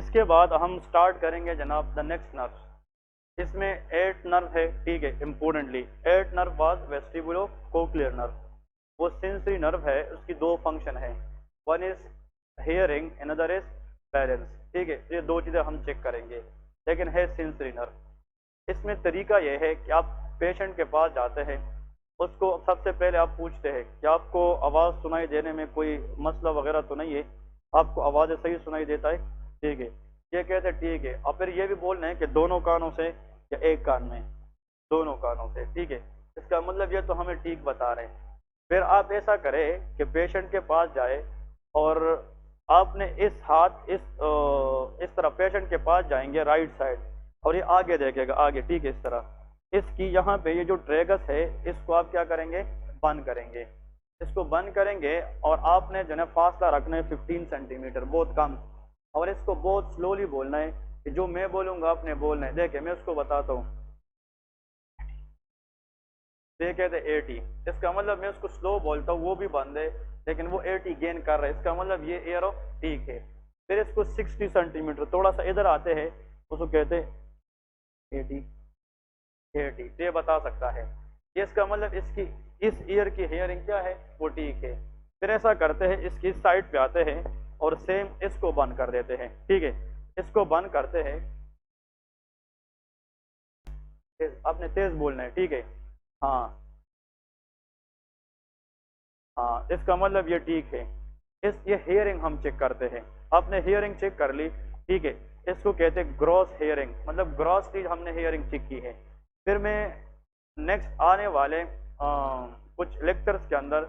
इसके बाद हम स्टार्ट करेंगे जनाब द नेक्स्ट नर्व। इसमें 8 नर्व है, ठीक है। Importantly 8 nerve was vestibulocochlear nerve. वो सेंसरी नर्व है, उसकी दो फंक्शन है, one is hearing, another is balance, ठीक है। ये दो चीज़ें हम चेक करेंगे, लेकिन है सेंसरी नर्व। इसमें तरीका यह है कि आप पेशेंट के पास जाते हैं, उसको सबसे पहले आप पूछते हैं कि आपको आवाज़ सुनाई देने में कोई मसला वगैरह तो नहीं है, आपको आवाज़ सही सुनाई देता है, ठीक है। ये कहते हैं ठीक है। और फिर ये भी बोलना है कि दोनों कानों से या एक कान में, दोनों कानों से, ठीक है। इसका मतलब ये तो हमें ठीक बता रहे हैं। फिर आप ऐसा करें कि पेशेंट के पास जाए और आपने इस हाथ इस तरह पेशेंट के पास जाएंगे राइट साइड, और ये आगे देखेगा आगे, ठीक है, इस तरह। इसकी यहाँ पे ये जो ट्रेगस है इसको आप क्या करेंगे, बंद करेंगे। इसको बंद करेंगे और आपने जो है फासला रखना है 15 सेंटीमीटर, बहुत कम। और इसको बहुत स्लोली बोलना है कि जो मैं बोलूंगा आपने बोलना है। देखिए मैं उसको बताता हूँ। ये कहते हैं 80, इसका मतलब मैं उसको स्लो बोलता हूँ, वो भी बंद है लेकिन वो 80 गेन कर रहा है, इसका मतलब ये एरो ठीक है। फिर इसको 60 सेंटीमीटर थोड़ा सा इधर आते हैं, उसको कहते हैं 80 80, तो ये बता सकता है। ये इसका मतलब इसकी इस ईयर की हेयरिंग क्या है, वो ठीक है। फिर ऐसा करते हैं, इसकी साइड पे आते हैं और सेम इसको बंद कर देते हैं, ठीक है। इसको बंद करते हैं, आपने तेज बोलना है, ठीक है। हाँ हाँ, इसका मतलब ये ठीक है। ये हेयरिंग हम चेक करते हैं। आपने हेयरिंग चेक कर ली, ठीक है। इसको कहते हैं ग्रॉस हेयरिंग, मतलब ग्रॉस चीज हमने हेयरिंग चेक की है। फिर मैं नेक्स्ट आने वाले कुछ लेक्चर्स के अंदर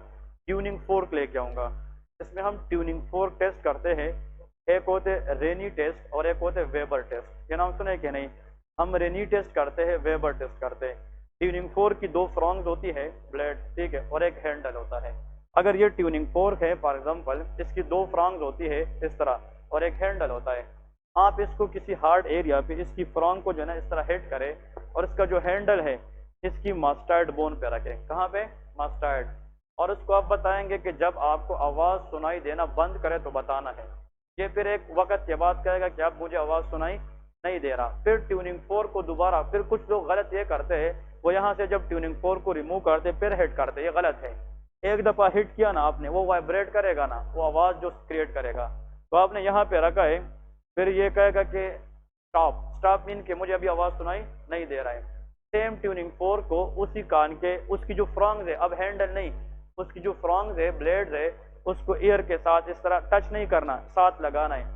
ट्यूनिंग फोर्क लेके आऊंगा। इसमें हम ट्यूनिंग फोर्क टेस्ट करते हैं। एक होते रेनी टेस्ट और एक होते वेबर टेस्ट। ये नाम सुने कि नहीं? हम रेनी टेस्ट करते हैं, वेबर टेस्ट करते हैं। ट्यूनिंग फोर्क की दो फ्रॉन्ग्स होती है, ब्लेड, ठीक है, और एक हैंडल होता है। अगर ये ट्यूनिंग फोर्क है फॉर एग्जांपल, इसकी दो फ्रॉन्ग्स होती है इस तरह और एक हैंडल होता है। आप इसको किसी हार्ड एरिया पे इसकी फ्रॉन्ग को जो है ना इस तरह हिट करें और इसका जो हैंडल है इसकी मास्टार्ड बोन पे रखें। कहाँ पे? मास्टार्ड। और उसको आप बताएंगे कि जब आपको आवाज सुनाई देना बंद करे तो बताना है। ये फिर एक वक्त के बाद कहेगा कि अब मुझे आवाज सुनाई नहीं दे रहा। फिर ट्यूनिंग फोर्क को दोबारा, फिर कुछ लोग गलत ये करते हैं, वो यहाँ से जब ट्यूनिंग फोर्क को रिमूव करते फिर हिट करते, ये गलत है। एक दफा हिट किया ना आपने, वो वाइब्रेट करेगा ना, वो आवाज जो क्रिएट करेगा। तो आपने यहाँ पे रखा है, फिर ये कहेगा कि स्टॉप। स्टॉप मीन कि मुझे अभी आवाज सुनाई नहीं दे रहा है। सेम ट्यूनिंग फोर्क को उसी कान के, उसकी जो फ्रॉन्ग्स है, अब हैंडल नहीं, उसकी जो फ्रॉन्ग्स है, ब्लेड्स है, उसको ईयर के साथ इस तरह टच नहीं करना, साथ लगाना है।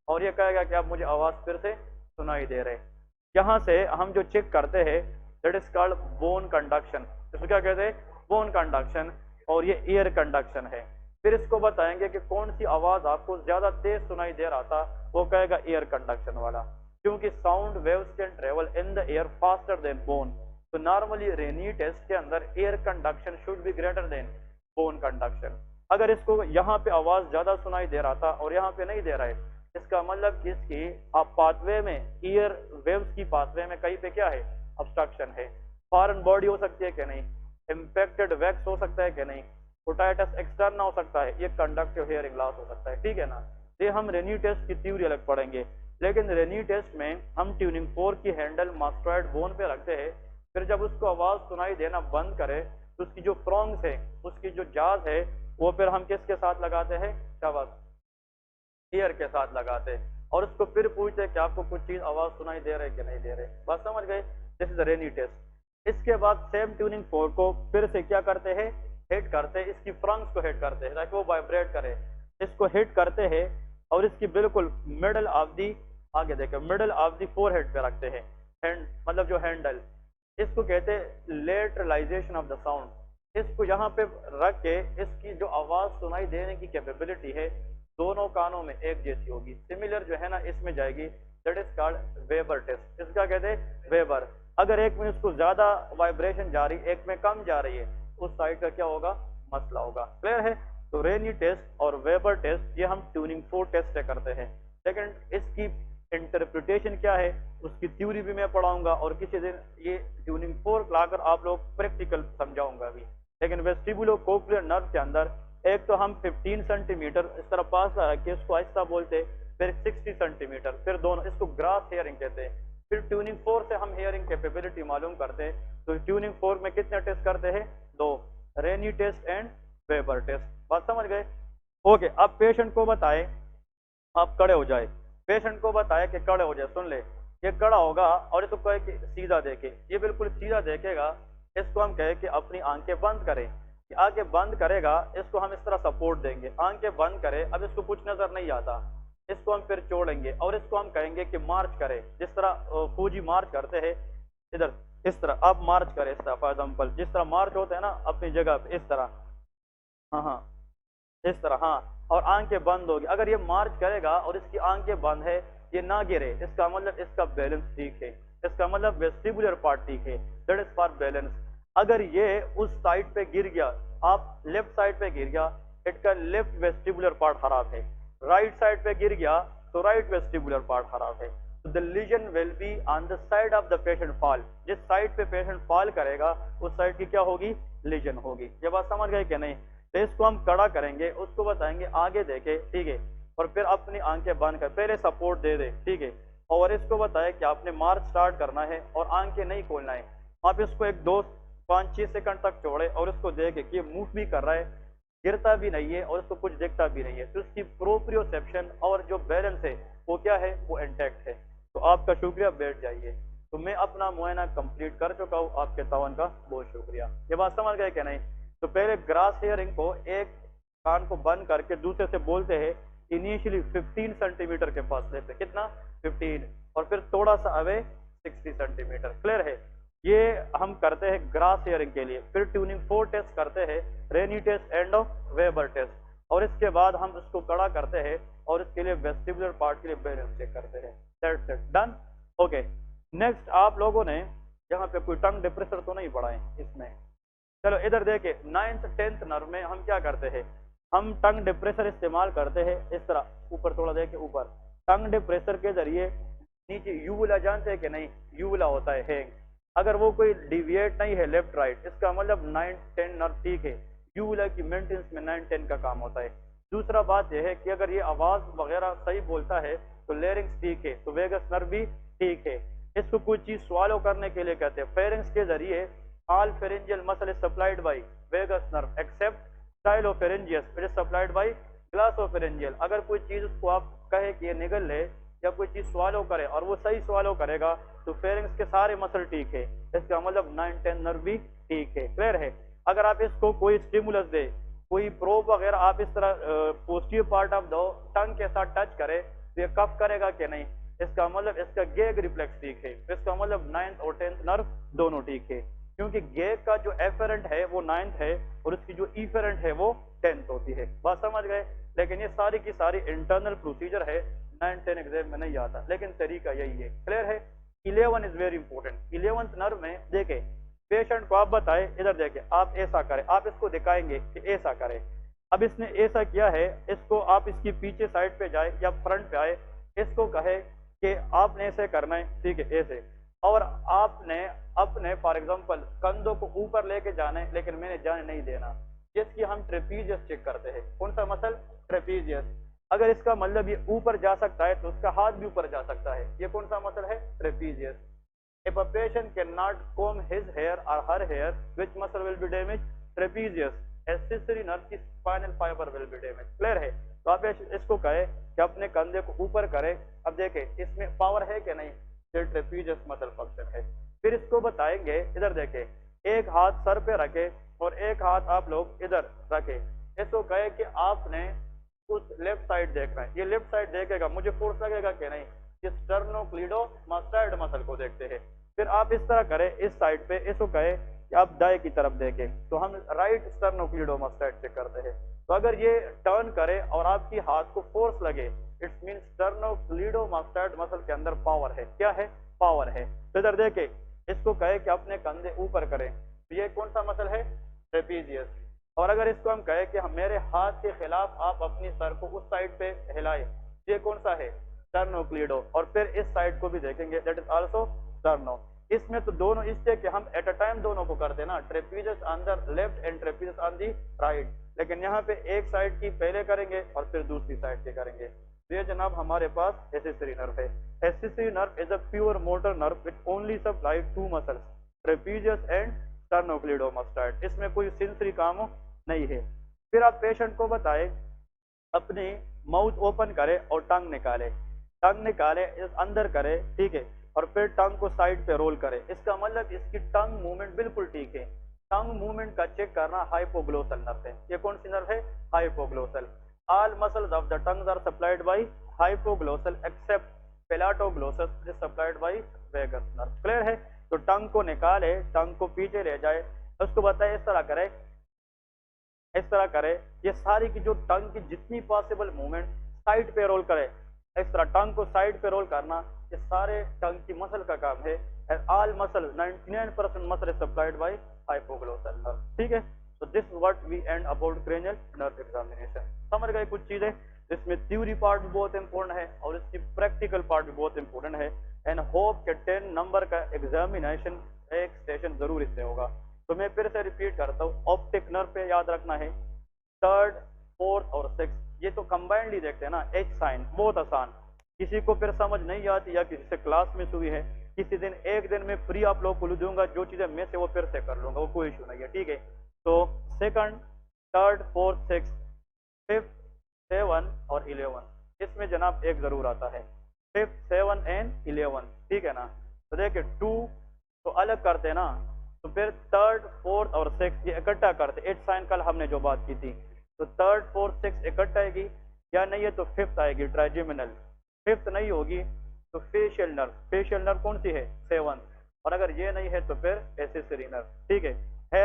और ये कहेगा कि अब मुझे आवाज फिर से सुनाई दे रहे। यहाँ से हम जो चेक करते हैं that is called bone conduction. इसको क्या कहते हैं? Bone conduction. और ये ईयर कंडक्शन है। फिर इसको बताएंगे कि कौन सी आवाज आपको ज्यादा तेज सुनाई दे रहा था, वो कहेगा ईयर कंडक्शन वाला, क्योंकि sound waves can travel in the air faster than bone. तो नॉर्मली रेनी टेस्ट के अंदर air conduction should be greater than bone conduction. अगर इसको यहाँ पे आवाज ज्यादा सुनाई दे रहा था और यहाँ पे नहीं दे रहा है, इसका मतलब कि इसकी आप पाथवे में, ईयर वेव्स की पाथवे में कहीं पे क्या है, ऑब्स्ट्रक्शन है। फॉरेन बॉडी हो सकती है कि नहीं, इम्पैक्टेड वैक्स हो सकता है कि नहीं, ओटाइटस एक्सटर्न हो सकता है, ये कंडक्टिव हियरिंग लॉस हो सकता है, ठीक है ना। ये हम रेनी टेस्ट की थ्योरी अलग पढ़ेंगे, लेकिन रेनी टेस्ट में हम ट्यूनिंग फोर्क की हैंडल मास्टरॉइड बोन पे रखते हैं। फिर जब उसको आवाज सुनाई देना बंद करे तो उसकी जो फ्रॉन्ग्स है, उसकी जो जाज है, वो फिर हम किसके साथ लगाते हैं? शाबाश, ईयर के साथ लगाते हैं। और उसको फिर पूछते हैं कि आपको कुछ चीज आवाज सुनाई दे रहे कि नहीं दे रहे। बात समझ गए? This is Rinne test. इसके बाद सेम ट्यूनिंग फोर्क को फिर से क्या करते हैं? हिट करते हैं, इसकी फ्रंग्स को हिट करते हैं ताकि वो वाइब्रेट करे। इसको हिट करते हैं और इसकी बिल्कुल मिडल ऑफ दी, आगे देखे, मिडल ऑफ दी फोरहेड पे रखते हैं, हैंड मतलब जो हैंडल, इसको कहते हैं लेटरलाइजेशन ऑफ द साउंड। इसको यहाँ पे रख के इसकी जो आवाज सुनाई देने की कैपेबिलिटी है दोनों कानों में एक जैसी होगी, सिमिलर जो है ना इसमें जाएगी। That is called Weber test. इसका कहते हैं वेबर। अगर एक में उसको ज्यादा वाइब्रेशन जा रही, एक में कम जा रही है, उस साइड का क्या होगा? मसला होगा। क्लियर है? तो रेनी टेस्ट और वेबर टेस्ट ये हम ट्यूनिंग फोर्क टेस्ट से करते हैं। लेकिन इसकी इंटरप्रिटेशन क्या है उसकी थ्योरी भी मैं पढ़ाऊंगा और किसी दिन ये ट्यूनिंग फोर्क लाकर आप लोग प्रैक्टिकल समझाऊंगा भी। लेकिन वेस्टिबुलो कोक्लियर नर्व के अंदर एक तो हम 15 सेंटीमीटर इस तरह पास रख के उसको आहिस्ता बोलते, फिर 60 सेंटीमीटर, फिर दोनों, इसको ग्रास हेयरिंग कहते हैं। फिर ट्यूनिंग फोर्क से हम हेयरिंग कैपेबिलिटी मालूम करते हैं। तो ट्यूनिंग फोर्क में कितने टेस्ट करते हैं? 2, रेनी टेस्ट एंड वेबर टेस्ट। बात समझ गए? ओके, अब पेशेंट को बताए, आप खड़े हो जाए, पेशेंट को बताया कि खड़े हो जाए, सुन ले, ये खड़ा होगा और इसको कहे कि सीधा देखे, ये बिल्कुल सीधा देखेगा। इसको हम कहे कि अपनी आंखें बंद करें, कि आंखें बंद करेगा, इसको हम इस तरह सपोर्ट देंगे, आंखें बंद करे, अब इसको कुछ नजर नहीं आता, इसको हम फिर छोड़ेंगे और इसको हम कहेंगे कि मार्च करे, जिस तरह फौजी मार्च करते हैं इधर, इस तरह आप मार्च करें, इस तरह फॉर एग्जाम्पल जिस तरह मार्च होते हैं ना अपनी जगह पे, इस तरह, हाँ हाँ, इस तरह, हाँ, और आंखें बंद होगी। अगर ये मार्च करेगा और इसकी आंखें बंद है, ये ना गिरे, इसका मतलब इसका बैलेंस ठीक है, इसका मतलब वेस्टिबुलर पार्ट ठीक है, दैट इज फॉर बैलेंस। अगर ये उस साइड पे गिर गया, आप लेफ्ट साइड पे गिर गया, इसका लेफ्ट वेस्टिबुलर पार्ट खराब है, राइट साइड पे गिर गया तो राइट वेस्टिबुलर पार्ट खराब है। तो the lesion will be on the side of the patient fall, जिस साइड पे पेशेंट फॉल करेगा उस साइड की क्या होगी? लीजन होगी। ये बात समझ गए कि नहीं? तो इसको हम कड़ा करेंगे, उसको बताएंगे आगे देखे, ठीक है, और फिर अपनी आंखें बंद कर, पहले सपोर्ट दे दे, ठीक है, और इसको बताए कि आपने मार्च स्टार्ट करना है और आंखें नहीं खोलना है। आप इसको एक 2-5-6 सेकंड तक छोड़े और उसको देखे कि ये मूव भी कर रहा है, गिरता भी नहीं है और उसको कुछ दिखता भी नहीं है, तो उसकी प्रोप्रियोसेप्शन और जो बैलेंस है वो क्या है? वो इंटैक्ट है। तो आपका शुक्रिया, बैठ जाइए। तो मैं अपना मुआयना कंप्लीट कर चुका हूँ, आपके तावन का बहुत शुक्रिया। ये बात समझ गए कि नहीं? तो पहले ग्रास हेयरिंग को एक कान को बंद करके दूसरे से बोलते हैं, इनिशियली 15 सेंटीमीटर के पास लेते, कितना? 15, और फिर थोड़ा सा अवे 60 सेंटीमीटर। क्लियर है? ये हम करते हैं ग्रास हेयरिंग के लिए। फिर ट्यूनिंग 4 टेस्ट करते हैं, रेनी टेस्ट एंड वेबर टेस्ट, और इसके बाद हम उसको कड़ा करते हैं और इसके लिए वेस्टिबुलर पार्ट के लिए बैलेंस चेक करते हैं। That's it, done. Okay, next आप लोगों ने यहाँ पे कोई टंग डिप्रेसर तो नहीं पढ़ा है इसमें? चलो इधर देखे, 9th 10th नर्व में हम क्या करते हैं? हम टंग डिप्रेसर इस्तेमाल करते हैं, इस तरह ऊपर थोड़ा देखे, ऊपर टंग डिप्रेसर के जरिए नीचे यूवुला, जानते हैं कि नहीं? यूवुला होता है हैंग, अगर वो कोई डिविएट नहीं है लेफ्ट राइट, इसका मतलब 9-10 नर्व ठीक है, यूवुला की मेंटेनेंस में 9-10 का काम होता है। दूसरा बात यह है कि अगर ये आवाज वगैरह सही बोलता है तो लेरिंग्स ठीक है, तो वेगस नर्व भी ठीक है। इसको कुछ चीज स्वालो करने के लिए कहते हैं, फेरिंग्स के जरिए all pharyngeal muscle is supplied by vagus nerve except stylopharyngeus which is supplied by glossopharyngeal। अगर कोई चीज उसको आप कहे कि ये निगल ले या कोई चीज स्वालो करे और वो सही स्वालो करेगा तो फेरिंग्स के सारे मसल ठीक है, इसका मतलब 9-10 नर्व भी ठीक है। क्लियर है? अगर आप इसको कोई स्टिमुलस दे, कोई प्रोब वगैरह आप इस तरह posterior part of the tongue के साथ टच करे तो ये कफ करेगा कि नहीं, इसका मतलब इसका गेग रिफ्लेक्स ठीक है, इसका मतलब 9th और 10th नर्व दोनों ठीक है, क्योंकि गेग का जो एफरेंट है वो 9th है और उसकी जो इफेरेंट है वो 10th होती है। बात समझ गए? लेकिन ये सारी की सारी इंटरनल प्रोसीजर है, 9-10 एग्जाम में नहीं आता, लेकिन तरीका यही है। क्लियर है? 11 is very important. 11th nerve में देखे, पेशेंट को आप बताए, इधर देखे, आप ऐसा करें, आप इसको दिखाएंगे कि ऐसा करें। अब इसने ऐसा किया है, इसको आप इसकी पीछे साइड पे जाए या फ्रंट पे आए, इसको कहे कि आपने ऐसे करना है, ठीक है, ऐसे, और आपने अपने फॉर एग्जांपल कंधों को ऊपर लेके जाना है, लेकिन मैंने जाने नहीं देना, जिसकी हम ट्रेपीजियस चेक करते हैं। कौन सा मसल? ट्रेपीजियस। अगर इसका मतलब ये ऊपर जा सकता है तो उसका हाथ भी ऊपर जा सकता है, ये कौन सा मसल है? Trapezius. If a patient cannot comb his hair or her hair, which muscle will be damaged? Trapezius. Accessory nerve की spinal fiber will be damaged. Clear है? तो आप इसको कहे कि अपने कंधे को ऊपर करे। अब देखे इसमें पावर है कि नहीं, ये ट्रेपीजियस मसल फंक्शन है। फिर इसको बताएंगे, इधर देखे, एक हाथ सर पे रखे और एक हाथ आप लोग इधर रखे, इसको कहे कि आपने उस लेफ्ट साइड देखना है, ये लेफ्ट साइड देखेगा, मुझे फोर्स लगेगा कि नहीं, स्टर्नोक्लीडोमास्टॉइड मसल को देखते हैं। फिर आप इस तरह करें, इस साइड पे, इसको कहे कि आप दाएं की तरफ देखें, तो हम राइट स्टर्नोक्लीडोमास्टॉइड चेक करते हैं। तो अगर ये टर्न करे और आपकी हाथ को फोर्स लगे, इट्स मीन स्टर्नोक्लीडोमास्टॉइड मसल के अंदर पावर है। क्या है? पावर है। तो इधर देखे, इसको कहे कि अपने कंधे ऊपर करें, तो ये कौन सा मसल है? ट्रेपीजियस। और अगर इसको हम कहे कि मेरे हाथ के खिलाफ आप अपनी सर को उस साइड पे हिलाए, ये कौन सा है? स्टर्नोक्लीडो। और फिर इस साइड को भी देखेंगे, दैट इज आल्सो स्टर्नो। इसमें तो दोनों इससे कि हम एट अ टाइम दोनों को करते हैं ना, trapezius on the left and trapezius on the right, लेकिन यहाँ पे एक साइड की पहले करेंगे और फिर दूसरी साइड की करेंगे। ये जनाब हमारे पास एसेसरी नर्व है। Accessory nerve is a pure motor nerve which only supply to muscles, trapezius and sternocleidomastoid. इसमें कोई सेंसरी काम नहीं है। फिर आप पेशेंट को बताए अपने माउथ ओपन करे और टंग निकाले, टंग निकाले इस अंदर करे, ठीक है, और फिर टंग को साइड पे रोल करे। इसका मतलब इसकी टंग मूवमेंट बिल्कुल ठीक है। टंग मूवमेंट का चेक करना हाइपोग्लोसल नर्व है। ये कौन सी नर्व है? Hypoglossal. All muscles of the tongues are supplied by hypoglossal except palatoglossus is supplied by vagus nerve. Clear है? तो टंग को निकाले, टंग को पीछे ले जाए, उसको बताए इस तरह करे, इस तरह करे। ये सारी की जो टंग की जितनी पॉसिबल मूवमेंट साइड पे रोल करे, इस तरह टंग को साइड पे रोल करना, ये सारे टंग की मसल का काम है। And all muscle 99% muscle is supplied by hypoglossal nerve. ठीक है? तो this what we and about cranial nerve examination. समझ गए कुछ चीजें? इसमें थ्योरी पार्ट भी बहुत इंपॉर्टेंट है और इसकी प्रैक्टिकल पार्ट भी बहुत इंपॉर्टेंट है। एंड होप के 10 नंबर का एग्जामिनेशन एक सेशन जरूर इससे होगा। तो मैं फिर से रिपीट करता हूँ, ऑप्टिक नर्व पे याद रखना है थर्ड, फोर्थ और सिक्स, ये तो कंबाइंडली देखते हैं ना, एच साइन, बहुत आसान। किसी को फिर समझ नहीं आती या किसी से क्लास मिस हुई है, किसी दिन एक दिन में फ्री आप लोग को दूंगा, जो चीजें मिस है वो फिर से कर लूंगा, वो कोई इशू नहीं है। ठीक है? तो second, third, fourth, six, fifth, 7 और 11, इसमें जनाब एक जरूर आता है, फिफ्थ, 7 एंड 11। ठीक है ना? तो देखिए 2 तो अलग करते हैं ना, तो फिर थर्ड, फोर्थ और सिक्स ये इकट्ठा करते। एट साइन कल हमने जो बात की थी, तो थर्ड, फोर्थ, सिक्स इकट्ठा आएगी, या नहीं है तो फिफ्थ आएगी ट्राइजेमिनल। फिफ्थ नहीं होगी तो फेशियल नर्व। फेशियल नर्व कौन सी है? 7। और अगर ये नहीं है तो फिर एसेसरी नर्व। ठीक है?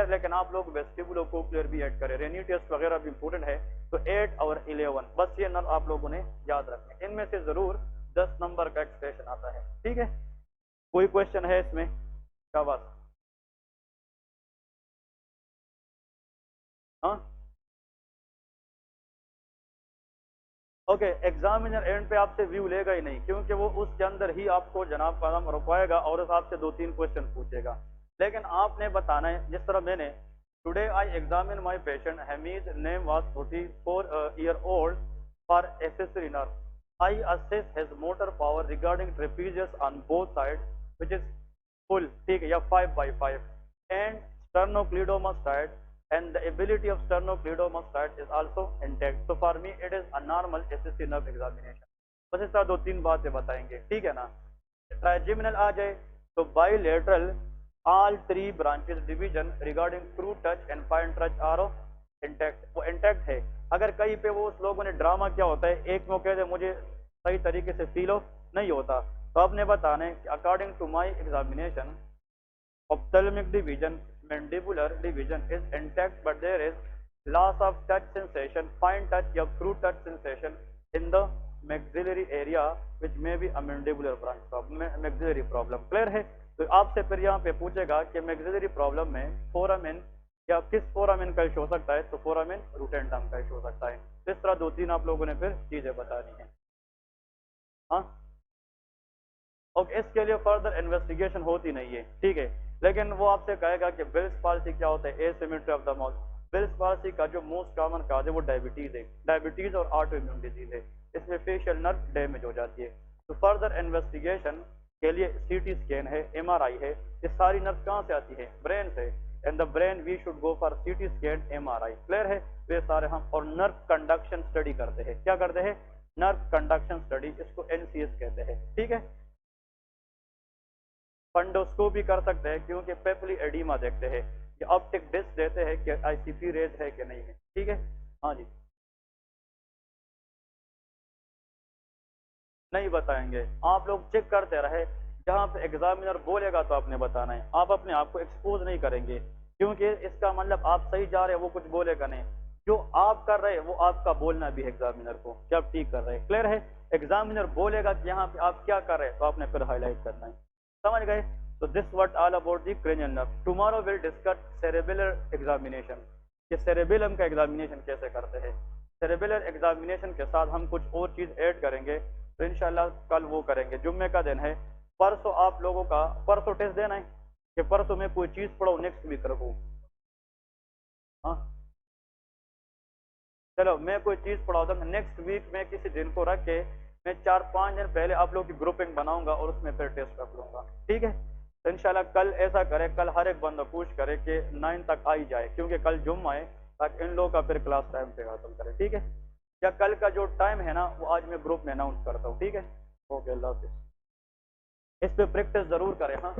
लेकिन आप लोग वेस्टिबुलो कोक्लियर भी ऐड करें, रेनी टेस्ट वगैरह भी इंपॉर्टेंट है। तो 8 और 11 बस ये नर्व आप लोगों ने याद रखने, इनमें से जरूर 10 नंबर का एक्सप्रेशन आता है। ठीक है? कोई क्वेश्चन है इसमें? क्या बात? हाँ, ओके। एग्जामिनर एंड पे आपसे व्यू लेगा ही नहीं, क्योंकि वो उसके अंदर ही आपको जनाब कदम रुकवाएगा और उस आपसे 2-3 क्वेश्चन पूछेगा। लेकिन आपने बताना है, जिस तरह मैंने today I examine my patient Hamid name was 44 year old for accessory nerve. I assess his motor power regarding trapezius on both side which is full, ठीक है, या 5/5, and sternocleidomastoid and the ability of sternocleidomastoid is also intact. So for me it is a normal SSC nerve examination. बस इस तरह 2-3 बातें बताएंगे। ठीक है ना? ट्राइजेमिनल आ जाए तो bilateral all 3 branches division regarding crude touch and fine touch are intact, वो इंटैक्ट है। अगर कहीं पे वो उस लोगों ने ड्रामा क्या होता है, एक में कहते मुझे सही तरीके से फील हो नहीं होता, तो आपने बताना है कि according to my examination ophthalmic division, mandibular division is intact, but there is loss of touch sensation, fine touch या crude touch sensation in the maxillary area, which may be a mandibular branch problem, maxillary problem. Clear है? तो आपसे फिर यहाँ पे पूछेगा कि maxillary problem में फोरामिन या किस फोरामिन का इशू हो सकता है, तो फोरामिन रूटेंडम का इशू हो सकता है। इस तरह 2-3 आप लोगों ने फिर चीजें बतानी है। हाँ, और इसके लिए फर्दर इन्वेस्टिगेशन होती नहीं है। ठीक है? लेकिन वो आपसे कहेगा कि बिल्स पाल्सी क्या होता है, asymmetry of the mouth. Bills palsy का जो मोस्ट कॉमन काज है वो डायबिटीज है, डायबिटीज और ऑटो इम्यून डिजीज है। इसमें फेशियल नर्व डैमेज हो जाती है। तो फर्दर इन्वेस्टिगेशन के लिए सीटी स्कैन है, एमआरआई है। ये सारी नर्व कहाँ से आती है? ब्रेन से। And the brain we should go for CT scan, MRI. Clear है? तो ये सारे हम और नर्व कंडक्शन स्टडी करते हैं। क्या करते हैं? नर्व कंडक्शन स्टडी, इसको एनसीएस कहते हैं। ठीक है? फंडोस्कोपी कर सकते हैं, क्योंकि पेपली एडिमा देखते हैं, ये ऑप्टिक डिस्क देते हैं कि आईसीपी रेज है कि नहीं है। ठीक है? हाँ जी, नहीं बताएंगे, आप लोग चेक करते रहे, जहाँ पे एग्जामिनर बोलेगा तो आपने बताना है। आप अपने आप को एक्सपोज नहीं करेंगे, क्योंकि इसका मतलब आप सही जा रहे हैं, वो कुछ बोलेगा नहीं। जो आप कर रहे हैं वो आपका बोलना भी है एग्जामिनर को कि आप ठीक कर रहे हैं। क्लियर है? एग्जामिनर बोलेगा कि यहाँ पे आप क्या कर रहे हैं, तो आपने फिर हाईलाइट करना है। समझ गए? तो this what all about the cranial nerve. Tomorrow will discuss cerebellar examination, कि सेरेबेलम का एग्जामिनेशन कैसे करते हैं। सेरेबेलर एग्जामिनेशन के साथ हम कुछ और चीज ऐड करेंगे, तो इंशाल्लाह कल वो करेंगे। जुम्मे का दिन है, परसों आप लोगों का परसों टेस्ट देना है कि परसों में कोई चीज पढ़ो नेक्स्ट वीक रखो। हाँ, चलो मैं कोई चीज़ पढ़ाता हूँ, नेक्स्ट वीक में किसी दिन को रख के मैं 4-5 दिन पहले आप लोग की ग्रुपिंग बनाऊंगा और उसमें फिर टेस्ट रख लूंगा, ठीक है। तो इंशाल्लाह कल ऐसा करे, कल हर एक बंदा पूछ करे कि 9 तक आ ही जाए, क्योंकि कल जुम्मा है, ताकि इन लोगों का फिर क्लास टाइम पे खत्म करे, ठीक है। या कल का जो टाइम है ना वो आज मैं ग्रुप में अनाउंस करता हूँ, ठीक है। ओके, अल्लाह हाफिज़। इस पे प्रैक्टिस जरूर करें, हाँ।